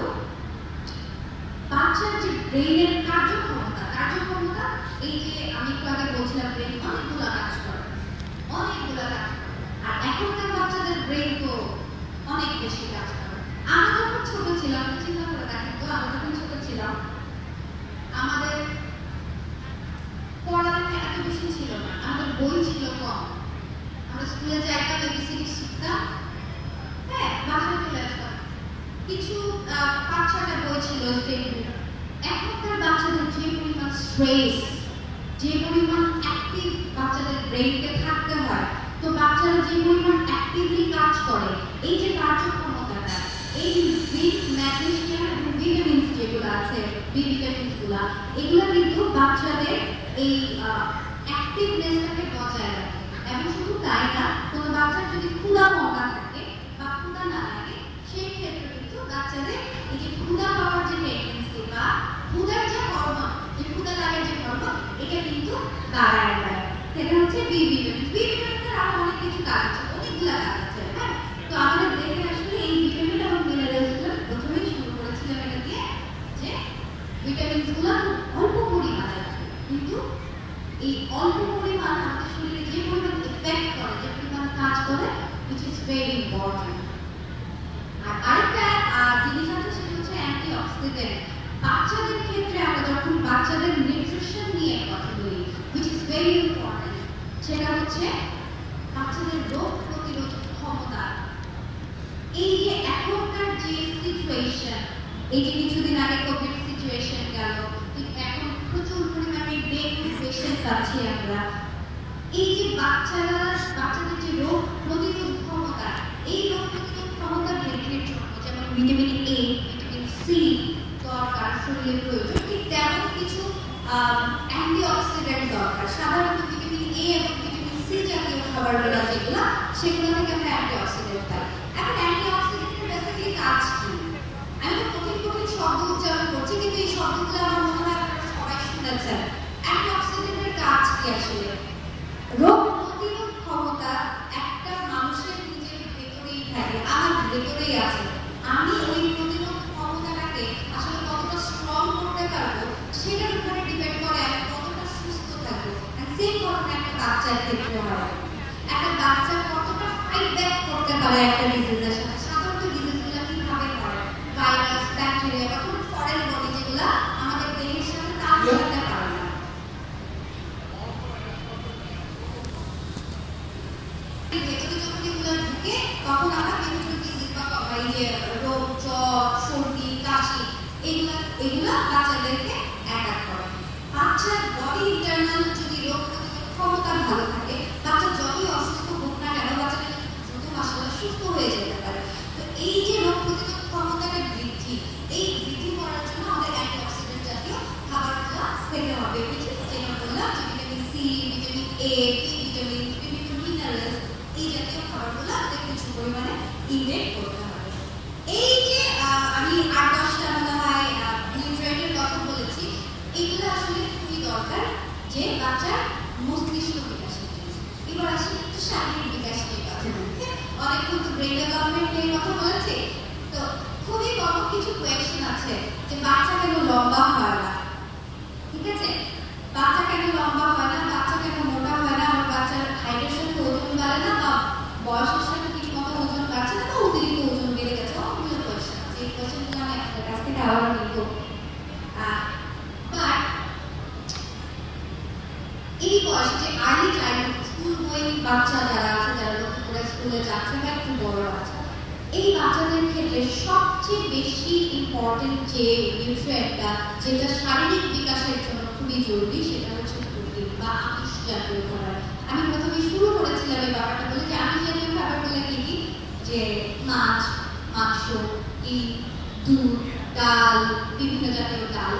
বাচ্চার যে ব্রেইনের কার্যক্ষমতা, এই যে আমি একটু আগে বলছিলাম ব্রেইন অনেকগুলো কাজ করে। আর এখনকার বাচ্চাদের ব্রেইন তো অনেক বেশি কাজ করে। আমরা যখন ছোট ছিলাম, চিন্তা করে দেখেন তো, আমরা যখন ছোট ছিলাম আমাদের পড়ালেখা এত বেশি ছিল না, আমাদের বই ছিল কম, আমরা স্কুলে যাইতাম, এবিসিডি শিখতাম, বাসায় চলে আসতাম, কিছু 5-6টা বই ছিল স্টেট বুক। এখনকার বাচ্চাদের যে পরিমাণ স্ট্রেস, যে পরিমাণ অ্যাক্টিভ বাচ্চাদের ব্রেইনকে থাকতে হয়, তো বাচ্চারা যে পরিমাণ অ্যাক্টিভলি কাজ করে, এই যে কার্যক্ষমতাটা, এই জিঙ্ক, ম্যাগনেসিয়াম এবং ভিটামিনস যেগুলো আছে, বি ভিটামিনসগুলো, এগুলো কিন্তু বাচ্চাদের এই অ্যাক্টিভনেসটাকে বজায় রাখে। এবং শুধু তাই না, কোনো বাচ্চার যদি ক্ষুধা মগা থাকে বা ক্ষুধা না লাগে, সেই ক্ষেত্রে কিন্তু বাচ্চাদের এই যে ক্ষুধা পাওয়ার যে টেন্ডেন্সি বা ক্ষুধার যে হরমোন, যে ক্ষুধা লাগার যে হরমোন, এটা কিন্তু বাড়ায় দেয়। সেটা হচ্ছে বি ভিটামিন। বি ভিটামিনের আরো অনেক কিছু কাজ আছে, অনেকগুলো কাজ আছে। তো আমাদের দেহে আসলে এই ভিটামিন এবং মিনারেলসগুলো প্রথমেই শুরু করেছিলাম এটা দিয়ে, যে ভিটামিনসগুলো অল্প পরিমাণে আছে, কিন্তু এই অল্প পরিমাণ আমাদের শরীরে যে পরিমাণ ইফেক্ট করে, যে পরিমাণ কাজ করে, which is very important. আর আরেকটা জিনিস আছে, সেটা হচ্ছে অ্যান্টিঅক্সিডেন্ট। বাচ্চাদের ক্ষেত্রে আমরা যখন বাচ্চাদের নিউট্রিশন নিয়ে কথা বলি, which is very important, সেটা হচ্ছে বাচ্চাদের রোগ প্রতিরোধ ক্ষমতা। এই যে এখনকার যে সিচুয়েশন, এই যে কিছুদিন আগে কোভিড সিচুয়েশন গেল, এখন প্রচুর পরিমাণে ডেঙ্গু পেশেন্ট পাচ্ছি আমরা। এই যে বাচ্চাদের যে রোগ প্রতিরোধ ক্ষমতা, এই রোগ প্রতিরোধ ক্ষমতা বৃদ্ধির জন্য যেমন ভিটামিন এ, ভিটামিন সি দরকার, শরীরে প্রয়োজন, ঠিক তেমন কিছু অ্যান্টিঅক্সিডেন্ট দরকার। সাধারণত ভিটামিন এ এবং ভিটামিন সি জাতীয় খাবারগুলো যেগুলো, সেগুলো থেকে আমরা অ্যান্টিঅক্সিডেন্ট পাই। এখন অ্যান্টিঅক্সিডেন্টের বেসিক্যালি কাজ কি? আমি তো কঠিন কঠিন শব্দ উচ্চারণ করছি, কিন্তু এই শব্দগুলো আমার মনে হয় আপনারা সবাই শুনেছেন। অ্যান্টিঅক্সিডেন্টের কাজ কি আসলে? রোগ প্রতিরোধ ক্ষমতা একটা মানুষের নিজের ভেতরেই থাকে, আমার ভেতরেই আছে। আমি ওই প্রতিরোধ ক্ষমতাটাকে আসলে কতটা স্ট্রং করতে পারবো সেটার উপরে ডিপেন্ড করে আমি কতটা সুস্থ থাকবো। সেই কারণে একটা বাচ্চার ক্ষেত্রে হয়, একটা বাচ্চা কতটা ফাইট ব্যাক করতে পারে একটা ডিজিজের সাথে। সাধারণত ডিজিজগুলো কিভাবে হয়? ভাইরাস, ব্যাকটেরিয়া বা কোনো ফরেন বডি যেগুলো আমাদের দেহের সাথে তাল মিলাতে পারে না। ভেতরে যখন এগুলো ঢুকে তখন আমরা বিভিন্ন ডিজিজ বা এই যে রোগ, জ্বর, সর্দি, কাশি এগুলা বাচ্চাদেরকে অ্যাটাক করে। বাচ্চার বডি ইন্টারনাল যদি রোগ প্রতিরোধ ক্ষমতা ভালো থাকে, বাচ্চা যতই অসুস্থ হোক না কেন, বাচ্চাটা দ্রুত মাসাল্লাহ সুস্থ হয়ে যেতে পারে। তো এই যে রোগ প্রতিরোধ ক্ষমতাটা বৃদ্ধি, এই বৃদ্ধি করার জন্য আমাদের অ্যান্টিঅক্সিডেন্ট জাতীয় খাবারগুলো খেতে হবে। যেটা বললাম যে vitamin C, vitamin A, vitamin, বিভিন্ন মিনারেলস, এই জাতীয় খাবারগুলো আমাদের কিছু পরিমাণে ইনটেক করতে হবে। এই যে আমি ৮-১০টা মনে হয় নিউট্রিয়েন্টের কথা বলেছি, এগুলো আসলে খুবই দরকার যে বাচ্চার মস্তিষ্ক বিকাশের জন্য। এবার আসলে একটু শারীরিক বিকাশ নিয়ে কথা বলতে, অনেকক্ষণ তো ব্রেন ডেভেলপমেন্ট নিয়ে কথা বলেছি, তো খুবই কমন কিছু কোয়েশ্চেন আছে যে বাচ্চা কেন লম্বা হয় না, ঠিক আছে? বাচ্চা কেন লম্বা হয় না, বাচ্চা কেন মোটা হয় না, আমার বাচ্চার হাইটের সাথে ওজন বাড়ে না, বা বয়সের সাথে ঠিক মতো ওজন বাড়ছে না, বা অতিরিক্ত ওজন বেড়ে গেছে, অনেকগুলো কোয়েশ্চেন আছে। এই কোয়েশ্চেনগুলো আমি আপনার কাছ থেকে আবার নিব। বাট এই বয়সে যে আর্লি চাইল্ডহুড, স্কুল গোয়িং বাচ্চা যারা আছে, যারা নতুন করে স্কুলে যাচ্ছে বা একটু বড় আছে, এই বাচ্চাদের ক্ষেত্রে সবচেয়ে বেশি ইম্পর্টেন্ট যে নিউট্রিয়েন্টটা, যেটা শারীরিক বিকাশের জন্য খুবই জরুরি, সেটা হচ্ছে প্রোটিন বা আমিষ জাতীয় খাবার। আমি প্রথমে শুরু করেছিলাম এই ব্যাপারটা বলে যে আমিষ জাতীয় খাবারগুলো কি কি, যে মাছ, মাংস, ডিম, দুধ, ডাল, বিভিন্ন জাতীয় ডাল,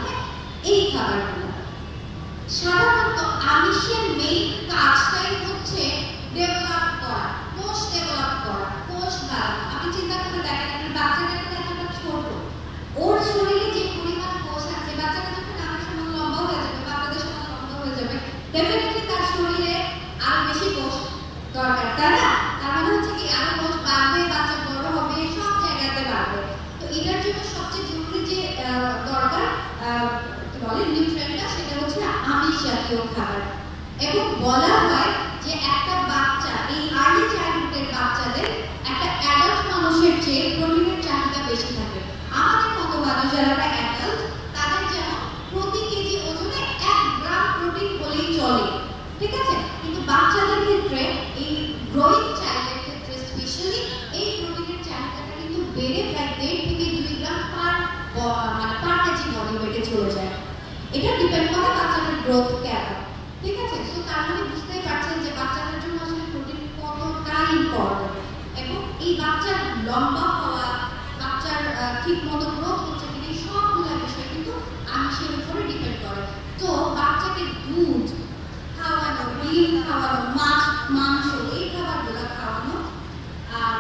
এই খাবারগুলো। সাধারণত আমিষের মেইন কাজটাই হচ্ছে ডেভেলপ করা, কোষ ডেভেলপ করা, কোষ বাড়ানো। আপনি চিন্তা করে দেখেন, আপনার বাচ্চাটা এতটা ছোট, ওর শরীরে যে পরিমাণ কোষ আছে, বাচ্চাটা যখন আমার সমান লম্বা হয়ে যাবে বা আপনাদের সমান লম্বা হয়ে যাবে, ডেফিনেটলি তার শরীরে আরো বেশি কোষ দরকার, তাই না? তার মানে হচ্ছে কি আরো কোষ বাড়বে, বাচ্চা বড় হবে, সব জায়গাতে বাড়বে। তো এটার জন্য সবচেয়ে জরুরি যে দরকার বলে নিউট্রিয়েন্টটা, সেটা হচ্ছে আমিষ জাতীয় খাবার। এবং বলা হয় যে একটা বাচ্চা, এই আর্লি চাইল্ডহুডের বাচ্চাদের একটা অ্যাডাল্ট মানুষের চেয়ে প্রোটিনের চাহিদা বেশি থাকে। আমাদের মতো মানুষ যারা অ্যাডাল্ট, তাদের যেন প্রতি কেজি ওজনে 1 গ্রাম প্রোটিন হলেই চলে, ঠিক আছে? কিন্তু বাচ্চাদের ক্ষেত্রে, এই গ্রোয়িং চাইল্ডের ক্ষেত্রে স্পেশালি, এই প্রোটিনের চাহিদাটা কিন্তু বেড়ে প্রায় 1.5 থেকে 2 গ্রাম পার কেজি বডি ওয়েটে চলে যায়। এটা ডিপেন্ড করে বাচ্চাদের গ্রোথ কেমন, ঠিক আছে? তো তার মানে বুঝতেই পারছেন যে বাচ্চাদের জন্য আসলে প্রোটিন কতটা ইম্পর্টেন্ট। এবং এই বাচ্চার লম্বা হওয়া, বাচ্চার ঠিক মতো গ্রোথ হচ্ছে কিনা, সবগুলো বিষয় কিন্তু আমিষের উপরে ডিপেন্ড করে। তো বাচ্চাকে দুধ খাওয়ানো, ডিম খাওয়ানো, মাছ, মাংস, এই খাবারগুলো খাওয়ানো,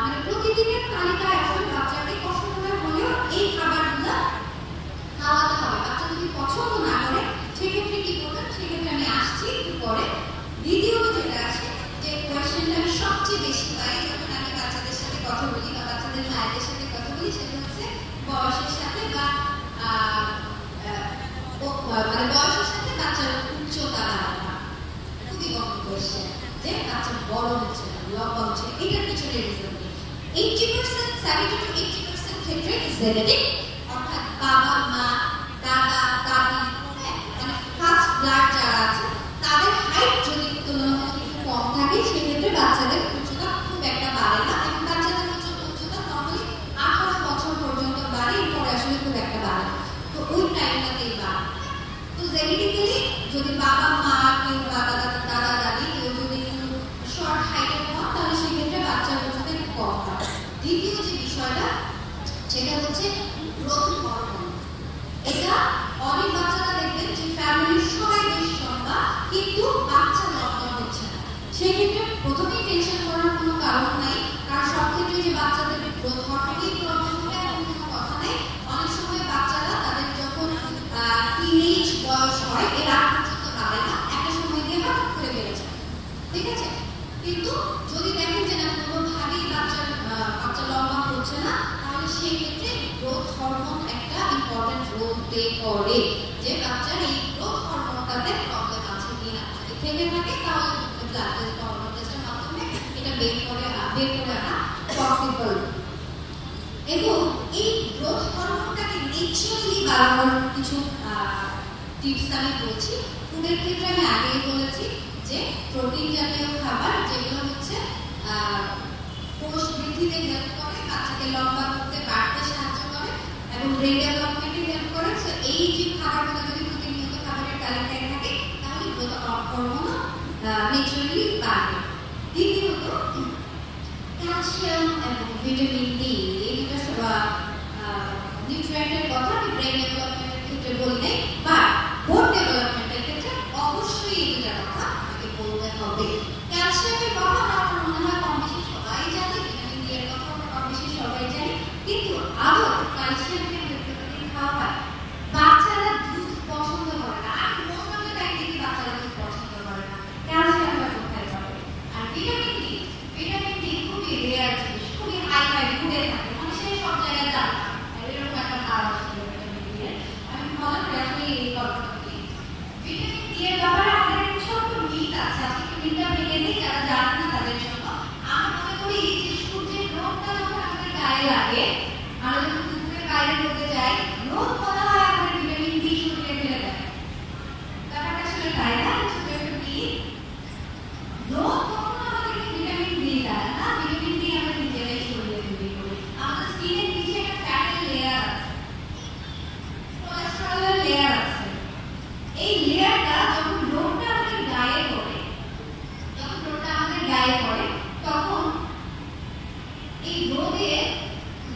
মানে প্রতিদিনের তালিকায় আসলে বাচ্চাকে কষ্ট করে হলেও এই খাবারগুলো খাওয়াতে হবে। বাচ্চা যদি পছন্দ না করে সেক্ষেত্রে কি করবেন, সেক্ষেত্রে আমি আসছি একটু পরে। দ্বিতীয়ত যেটা আছে, যে কোয়েশ্চেনটা আমি সবচেয়ে বেশি পাই যখন আমি বাচ্চাদের সাথে কথা বলি বা বাচ্চাদের মায়েদের সাথে কথা বলি, সেটা হচ্ছে বয়সের সাথে বা মানে বয়সের সাথে বাচ্চার উচ্চতা বাড়ে না। খুবই কমন কোয়েশ্চেন যে বাচ্চা বড় হচ্ছে না, লম্বা হচ্ছে, এটার পিছনে রিজন নেই। 80%, 70 to 80% ক্ষেত্রে জেনেটিক, অর্থাৎ বাবা, মা, দাদা, দাদি, দ্বিতীয় যে বিষয়টা সেটা হচ্ছে গ্রোথ হরমোন। এটা অনেক বাচ্চারা দেখবেন যে ফ্যামিলির সবাই বেশ লম্বা কিন্তু বাচ্চা লম্বা হচ্ছে না, সেক্ষেত্রে প্রথমেই টেনশন করার কোনো কারণ নাই, কারণ সব ক্ষেত্রে যে বাচ্চাদের গ্রোথ হরমোনই প্রবলেম হবে এমন কোনো কথা নেই। অনেক সময় বাচ্চারা তাদের যখন টিনেজ বয়স হয় এর আগ পর্যন্ত বাড়ে না, একটা সময় দিয়ে হঠাৎ করে বেড়ে যায়, ঠিক আছে? কিন্তু যদি দেখেন যে না কোনোভাবেই বাচ্চা লম্বা হচ্ছে না, তাহলে সেই ক্ষেত্রে গ্রোথ হরমোন একটা ইম্পর্টেন্ট রোল প্লে করে, যে বাচ্চার এই গ্রোথ হরমোনটাতে প্রবলেম আছে কিনা। যদি থেকে থাকে তাহলে ব্লাড টেস্ট বা হরমোন টেস্টের মাধ্যমে এটা বের করে আনা পসিবল। এবং এই গ্রোথ হরমোনটাকে ন্যাচারালি বাড়ানোর কিছু টিপস আমি বলছি। ফুডের ক্ষেত্রে আমি আগেই বলেছি যে প্রোটিন জাতীয় খাবার যেগুলো হচ্ছে কোষ বৃদ্ধিতে হেল্প করে, বাচ্চাকে লম্বা করতে বাড়তে সাহায্য করে এবং ব্রেন ডেভেলপমেন্টে হেল্প করে। সো এই যে খাবারগুলো যদি প্রতিনিয়ত খাবারের তালিকায় থাকে তাহলে গ্রোথ হরমোনও ন্যাচারালি বাড়বে। দ্বিতীয়ত ক্যালসিয়াম এবং ভিটামিন ডি, এই দুটো নিউট্রিয়েন্টের কথা আমি ব্রেন ডেভেলপমেন্টের ক্ষেত্রে বলি নাই, বা বোন ডেভেলপমেন্টের ক্ষেত্রে অবশ্যই এই দুটার কথা আমাকে বলতে হবে। ক্যালসিয়ামের কথা আমার মনে হয় কম বেশি সবাই জানে, ভিটামিন ডি এর কথা আমরা কম বেশি সবাই জানি, কিন্তু আদৌ ক্যালসিয়ামকে প্রতিদিন খাওয়া হয়? বাচ্চারা দুধ পছন্দ করে না, আর মোস্ট অফ দ্য টাইম দেখি বাচ্চারা দুধ পছন্দ করে না, ক্যালসিয়ামটা কোথায় পাবে? আর ভিটামিন ডি খুবই রেয়ার জিনিস, খুবই হাই ফুডে থাকে, মানে সে সব জায়গায় জানে না, এরকম একটা ধারণা ছিল ভিটামিন ডি এর। আমি মনে করি আসলে এই গল্পটা কি ভিটামিন ডি এর ব্যাপারে আমাদের একটা ছোট্ট মিথ আছে, আজকে মিথটা ভেঙে দিই যারা জানেন না তাদের জন্য। আমি মনে করি যে সূর্যের রোদটা যখন আমাদের গায়ে লাগে, আমরা যখন দুপুরের বাইরে রোদে যাই, রোদ মনে হয় আমাদের ভিটামিন ডি শরীরে ফেলে দেয়। ব্যাপারটা আসলে তাই না? ভিটামিন ডি রোদ কখনো আমাদেরকে ভিটামিন ডি দেয় না, ভিটামিন ডি আমরা নিজেরাই শরীরে তৈরি করি। আমাদের স্কিনের নিচে একটা ফ্যাটের লেয়ার আছে, কোলেস্টেরলের লেয়ার আছে। এই লেয়ারটা যখন রোদটা আমাদের গায়ে পড়ে, তখন এই রোদে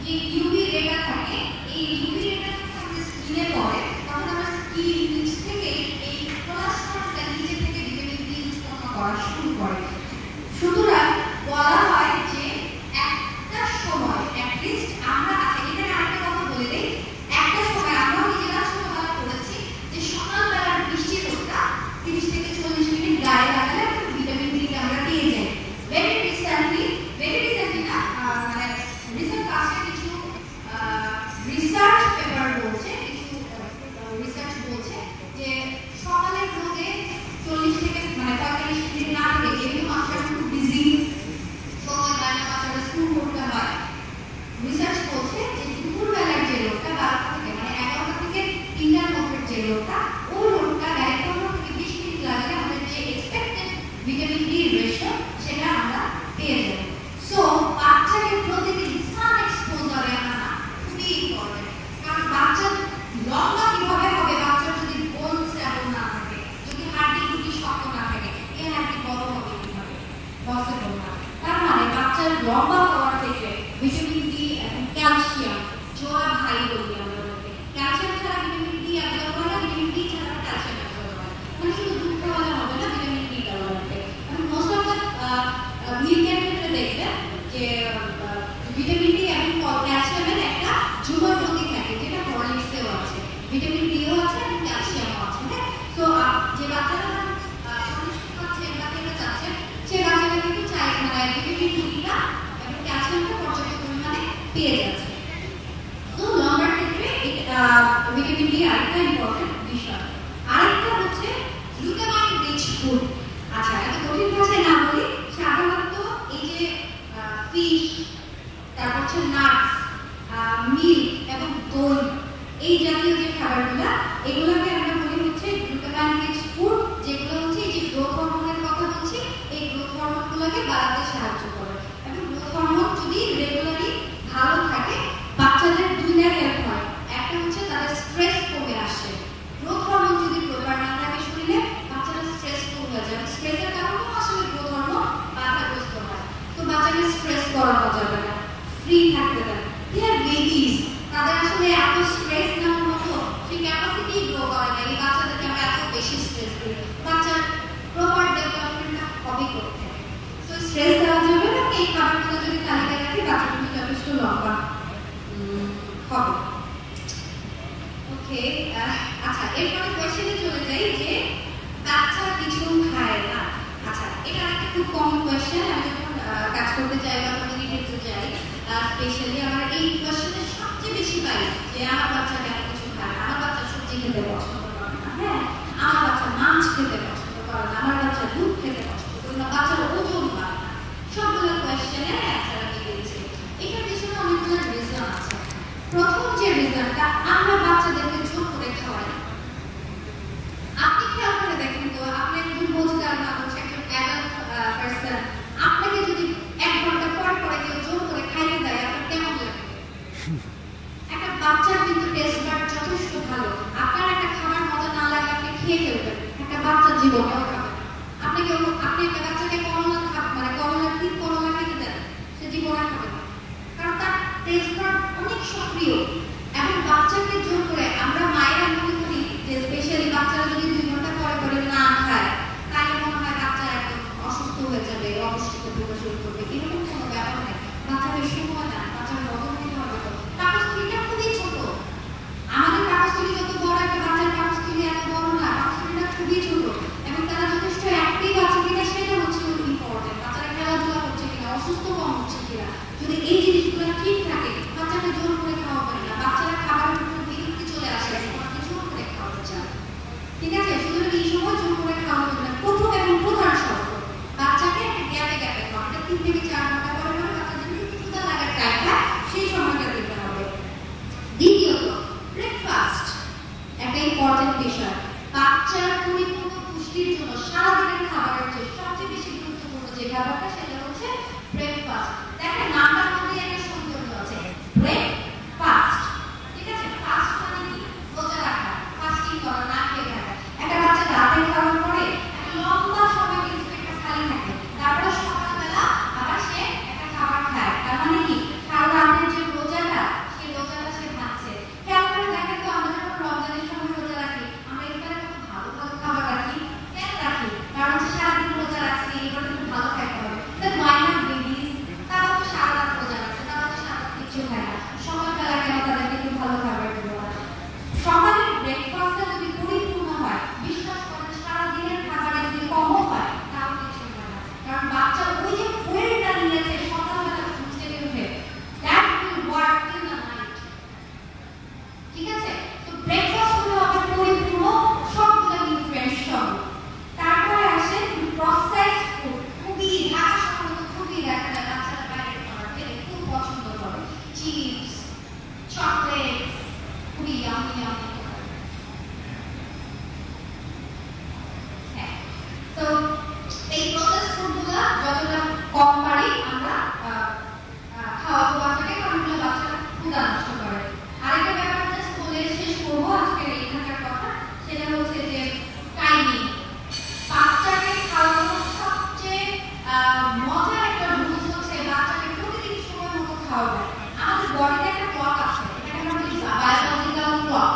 যে ইউভি রেটা থাকে, এই ইউভি রেটা যখন আমাদের স্কিনে পড়ে তখন আমার স্কিন নিচ থেকে এই কোলেস্টেরলটা নিচে থেকে ভিটামিন ডি উৎপন্ন করা শুরু করে। সুতরাং বলা হয় যে একটা সময় অ্যাটলিস্ট আমরা এখানে আরেকটা কথা বলে দিই, একটা সময় আমরাও নিজেরা ছোটবেলা করেছি যে সকালবেলার বৃষ্টি রোদটা 30 থেকে 40 মিনিট গায়ে লাগালে ভিটামিন ডি আমরা পেয়ে যাই। ভেরি রিসেন্টলি না, মানে রিসেন্ট পাস্টে কিছু রিসার্চ পেপার বলছে, কিছু রিসার্চ বলছে যে সকালের রোদে 40 থেকে মানে 45 মিনিট না থেকে, যেহেতু মানুষের খুব বিজি সময় পায় না, বাচ্চারা স্কুল করতে হয়, রিসার্চ বলছে যে দুপুরবেলার যে রোদটা 12টা থেকে মানে 11টা থেকে 3টার মধ্যে যে রোদটা, ওই রোদটা গায়ে 15 থেকে 20 মিনিট লাগলে আমাদের যে এক্সপেক্টেড ভিটামিন ডি রেশিও সেটা আমরা পেয়ে যাব। সো বাচ্চাকে প্রতিদিন সান এক্সপোজারে আনা খুবই ইম্পর্টেন্ট, কারণ বাচ্চা লম্বা কিভাবে হবে? বাচ্চার যদি বোন স্ট্যাবল না থাকে, যদি হাড়ি গুটি শক্ত না থাকে, এই হাড়ি বড় হবে কিভাবে? পসিবল না। তার মানে বাচ্চার লম্বা হওয়ার থেকে ভিটামিন ডি এবং ক্যালসিয়াম জোড়া ভাই বলি আমরা বলতে। ক্যালসিয়াম ছাড়া ভিটামিন ডি অ্যাবজর্ব হয় না, ভিটামিন ডি ছাড়া ক্যালসিয়াম অ্যাবজর্ব হয়। মানে শুধু দুধ খাওয়ালে হবে না, ভিটামিন ডি দেওয়া লাগবে। এবং মোস্ট অফ দ্য মিল্কের ক্ষেত্রে দেখবেন যে ভিটামিন ডি এবং ক্যালসিয়ামের একটা যুগলবন্দি থাকে, যেটা হরলিক্সেও আছে, ভিটামিন ডিও আছে এবং ক্যালসিয়ামও আছে। হ্যাঁ, সো যে বাচ্চারা খাচ্ছে বা খেতে চাচ্ছে সে বাচ্চারা কিন্তু চাই মানে ভিটামিন ডিটা এবং ক্যালসিয়ামটা পর্যাপ্ত পরিমাণে পেয়ে যাচ্ছে। তো লম্বার ক্ষেত্রে ভিটামিন ডি আরেকটা ইম্পর্টেন্ট বিষয়। আরেকটা হচ্ছে গ্লুটামাইন রিচ ফুড। আচ্ছা, এত কঠিন ভাষায় না বলি, সাধারণত এই যে ফিশ, তারপর হচ্ছে নাটস, মিল্ক এবং দই, এই জাতীয় যে খাবারগুলো, এগুলোকে আমরা বলি হচ্ছে গ্লুটামাইন রিচ ফুড, যেগুলো হচ্ছে এই যে গ্রোথ হরমোনের কথা বলছি, এই গ্রোথ হরমোনগুলোকে বাড়াতে সাহায্য করে। এবং গ্রোথ হরমোন যদি রেগুলারলি ভালো থাকে, বাচ্চাদের দুইটা হেল্প হয়। একটা হচ্ছে তাদের স্ট্রেস কমে আসে। গ্রোথ হরমোন যদি প্রপার না থাকে শরীরে, বাচ্চারা স্ট্রেসফুল হয়ে যায়। স্ট্রেসের কারণেও আসলে গ্রোথ হরমোন বাধাগ্রস্ত হয়। তো বাচ্চাকে স্ট্রেস করানো যাবে না, ফ্রি এরপরে কোয়েশ্চেনে চলে যাই যে বাচ্চা কিছু খায় না। আচ্ছা, এটা একটা খুব কমন কোয়েশ্চেন। আমি যখন কাজ করতে যাই বা কমিউনিটিতে যাই, স্পেশালি আমার এই কোয়েশ্চেনে সবচেয়ে বেশি পাই যে আমার বাচ্চা কেন কিছু খায় না, আমার বাচ্চা সবজি খেতে পছন্দ করে না, হ্যাঁ, আমার বাচ্চা মাছ খেতে পছন্দ করে না, আমার বাচ্চা দুধ খেতে পছন্দ করে না, বাচ্চার ওজন বাড়ে না। সবগুলো কোয়েশ্চেনের অ্যান্সার আমি দিয়েছি। এটার পিছনে অনেকগুলো রিজন আছে। প্রথম যে রিজনটা, আমরা বাচ্চাদেরকে জোর করে খাওয়াই। আপনি খেয়াল করে দেখেন তো, আপনি একজন বোঝদার মানুষ, একজন অ্যাডাল্ট পারসন, আপনাকে যদি 1 ঘন্টা পর পরে কেউ জোর করে খাইয়ে দেয়, আপনার কেমন লাগে? একটা বাচ্চার কিন্তু টেস্ট বাড যথেষ্ট ভালো। আপনার একটা খাবার মজা না লাগে আপনি খেয়ে ফেলবেন, একটা বাচ্চার জীবনেও খাবেন। আপনি একটা বাচ্চাকে করোনার ঠিক করোনা খেতে দেন, সে জীবনে খাবে না, কারণ তার টেস্ট বাড অনেক সক্রিয়। এবং বাচ্চাকে জোর করে, আমরা মায়েরা মনে করি যে স্পেশালি বাচ্চারা যদি 2 ঘন্টা পরে পরে না খায় তাহলে মনে হয় বাচ্চা একদম অসুস্থ হয়ে যাবে, অবস্থিত হতে শুরু করবে। এরকম কোনো ব্যাপার নেই। বাচ্চাদের সময় না, বাচ্চার বদল নিতে হবে। তো পাকস্থলীটা খুবই ছোট। আমাদের পাকস্থলী যত বড়, একটা বাচ্চার পাকস্থলী এত বড় না, পাকস্থলীটা খুবই ছোট। এবং তারা যথেষ্ট অ্যাক্টিভ আছে কিনা সেটা হচ্ছে ইম্পর্টেন্ট। বাচ্চারা খেলাধুলা করছে কিনা, অসুস্থ কম হচ্ছে কিনা, যদি এই জিনিসগুলো ঠিক থাকে বাচ্চাকে জোর করে খাওয়াবেন না। বাচ্চারা খাবারের উপর বিরক্তি চলে আসে, আপনি জোর করে খাওয়াতে চান, ঠিক আছে? সুতরাং এই সময় জোর করে খাওয়াবেন না। প্রথম এবং প্রধান শর্ত, বাচ্চাকে একটা গ্যাপে গ্যাপে খাওয়াটা 3 থেকে 4 ঘন্টা পরে পরে বাচ্চা যদি ক্ষুধা লাগার ট্রাই খায় সেই সময়টা দিতে হবে। দ্বিতীয়ত, ব্রেকফাস্ট একটা ইম্পর্টেন্ট বিষয়। বাচ্চার পরিপূর্ণ পুষ্টির জন্য সারাদিনের খাবারের চেয়ে সবচেয়ে বেশি গুরুত্বপূর্ণ যে খাবারটা সেটা হচ্ছে ব্রেকফাস্ট। দেখেন নামটার মধ্যে একটা সৌন্দর্য আছে, ব্রেকফাস্ট, ঠিক আছে? ফাস্ট মানে কি? রোজা রাখা, ফাস্টিং করা, না খেয়ে থাকা। একটা বাচ্চা রাতে খাওয়ার পরে একটা লম্বা সময় কিন্তু পেটটা খালি থাকে, তারপরে সকালবেলা আবার সে একটা খাবার খায়। তার মানে কি? সারা রাতের যে রোজাটা, সেই রোজাটা সে খাচ্ছে। খেয়াল করে দেখেন তো, আমরা যখন রমজানের সময় রোজা রাখি, আমরা ইফতারে কত ভালো ভালো খাবার রাখি। কেন রাখি? কারণ সারাদিন রোজা রাখছি, এবার একটু ভালো খাইতে হবে। মাইনার বেবিজ, তারা তো সারা রাত রোজা রাখছে, তারা তো সারা রাত কিছু খায় না, সকালবেলা কেন তাদেরকে একটু ভালো খাবার দেবো না? সকালের ব্রেকফাস্টটা যদি পরিপূর্ণ হয়, বিশ্বাস করেন সারাদিনের খাবারে যদি কমও হয় তাও কিছু হয় না। কারণ বাচ্চা ওই যে ফুয়েলটা নিয়েছে সকালবেলা ঘুম থেকে উঠে, that will work till the night, ঠিক আছে? তো ব্রেকফাস্ট হলো আমাদের পরিপূর্ণ, সবগুলো নিউট্রিয়েন্টস সহ। তারপরে আসে প্রসেসড ফুড। খুবই ঢাকা শহরে তো খুবই দেখা যায় বাচ্চারা বাইরের খাবার খেতে খুব পছন্দ করে, চিপস, চকলেটস, খুবই ইয়ামি ইয়ামি। হ্যাঁ, তো এই প্রসেস ফুডগুলো যতটা কম পারি আমরা খাওয়াবো বাচ্চাকে, কারণ এগুলো বাচ্চারা ক্ষুধা নষ্ট করে। আরেকটা ব্যাপার জাস্ট বলে শেষ করবো আজকের এইখানকার কথা, সেটা হচ্ছে যে টাইমিং। বাচ্চাকে খাওয়ানোর সবচেয়ে মজার একটা রুলস হচ্ছে বাচ্চাকে প্রতিদিন সময় মতো খাওয়াবেন। আমাদের বডিতে একটা ক্লক আছে, এটাকে আমরা বলি বায়োলজিক্যাল ক্লক,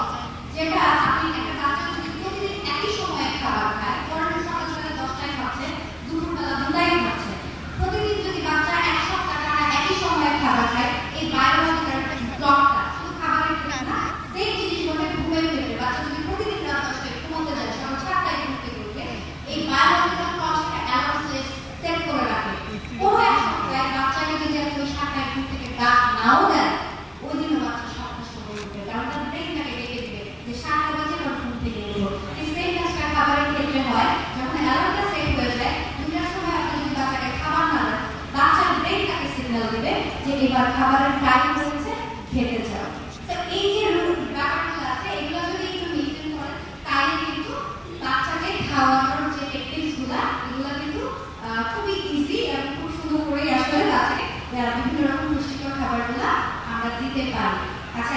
যেটা আপনি একটা বাচ্চা যদি প্রতিদিন একই সময়ে খাবার খায়, ধরেন সকালবেলা 10টায় খাচ্ছে, দুপুরবেলা 2টায় খাচ্ছে, প্রতিদিন যদি বাচ্চা 1 সপ্তাহ টানা একই সময়ে খাবার খায়, এই বায়োলজিক্যাল ক্লকটা শুধু খাবারের ক্ষেত্রে না, সেই জিনিসগুলো ঘুমের ক্ষেত্রে, বাচ্চা যদি প্রতিদিন রাত 10টায় ঘুমোতে যায়, সকাল 4টায় ঘুম থেকে উঠবে, এই বায়োলজিক্যাল ক্লকটা অ্যালার্ম সেট করে রাখে। কোনো এক সপ্তাহে বাচ্চাকে যদি আপনি 7টায় ঘুম থেকে ডাক নাও দেন, ওই দিনও বাচ্চা সবকিছু হয়ে উঠবে, কারণ তার ব্রেইনটাকে ডেকে দিবে যে 7টা বাজে আমার ঘুম থেকে উঠবো। এই সেম কাজটা খাবারের ক্ষেত্রে হয়। যখন অ্যালার্মটা সেট হয়ে যায়, 2টার সময় আপনি যদি বাচ্চাকে খাবার না দেন, বাচ্চার ব্রেইনটাকে সিগন্যাল দিবে যে এবার খাবারের টাইম হয়েছে, খেতে যাও। তো এই যে ব্যাপারগুলো আছে, এগুলো যদি একটু মেনটেন করেন তাহলে কিন্তু বাচ্চাকে খাওয়ানোর যে টেকনিকসগুলো, এগুলো কিন্তু খুবই ইজি এবং খুব সুন্দর করে আসলে বাচ্চাকে বিভিন্ন রকম পুষ্টিকর খাবারগুলো আমরা দিতে পারি। আচ্ছা,